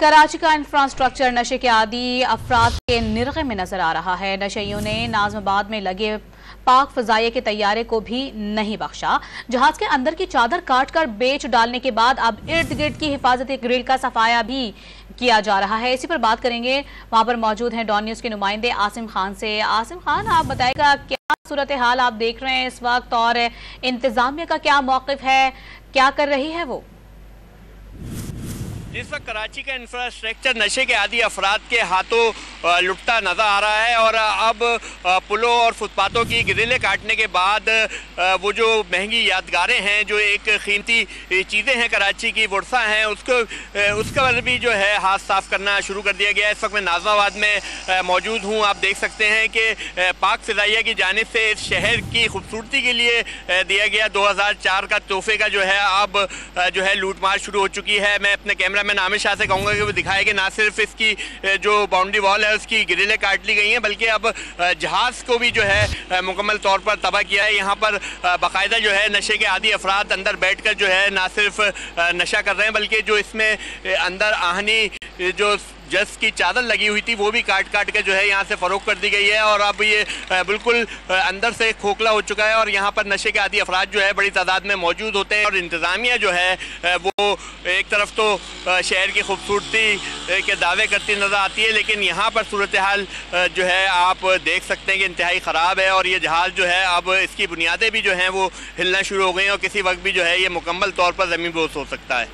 कराची का इंफ्रास्ट्रक्चर नशे के आदी अफराद के निरगे में नजर आ रहा है। नशइयों ने नाज़माबाद में लगे पाक फजाइये के तैयारे को भी नहीं बख्शा। जहाज के अंदर की चादर काट कर बेच डालने के बाद अब इर्द गिर्द की हिफाजती ग्रिल का सफाया भी किया जा रहा है। इसी पर बात करेंगे, वहां पर मौजूद हैं डॉन न्यूज़ के नुमाइंदे आसिम खान से। आसिम खान, आप बताएगा क्या सूरत हाल आप देख रहे हैं इस वक्त और इंतजामिया का क्या मौक़िफ़ है, क्या कर रही है वो? जिस वक्त कराची का इंफ्रास्ट्रक्चर नशे के आदी अफराद के हाथों लुटता नज़र आ रहा है और अब पुलों और फुटपाथों की ग्रिलें काटने के बाद वो जो महंगी यादगारें हैं, जो एक कीमती चीज़ें हैं कराची की, वर्सा हैं, उसका भी जो है हाथ साफ करना शुरू कर दिया गया है। इस वक्त मैं नाज़माबाद में मौजूद हूँ। आप देख सकते हैं कि पाक फ़िज़ाइया की जानिब से इस शहर की खूबसूरती के लिए दिया गया 2004 का तोहफे का जो है अब जो है लूटमार शुरू हो चुकी है। मैं अपने कैमरा मैं आमिर शाह से कहूँगा कि वो दिखाए कि ना सिर्फ इसकी जो बाउंड्री वॉल है उसकी ग्रिलें काट ली गई हैं, बल्कि अब जहाज़ को भी जो है मुकम्मल तौर पर तबाह किया है। यहाँ पर बाकायदा जो है नशे के आदी अफराद अंदर बैठकर जो है ना सिर्फ नशा कर रहे हैं, बल्कि जो इसमें अंदर आहनी जो जस की चादर लगी हुई थी वो भी काट के जो है यहाँ से फ़रोख्त कर दी गई है और अब ये बिल्कुल अंदर से खोखला हो चुका है। और यहाँ पर नशे के आदी अफराद जो है बड़ी तादाद में मौजूद होते हैं और इंतज़ामिया जो है वो एक तरफ तो शहर की खूबसूरती के दावे करती नज़र आती है, लेकिन यहाँ पर सूरत हाल जो है आप देख सकते हैं कि इंतहाई ख़राब है और ये जहाज़ जो है अब इसकी बुनियादें भी जो हैं वो हिलना शुरू हो गई हैं और किसी वक्त भी जो है ये मुकम्मल तौर पर ज़मीन बोस हो सकता है।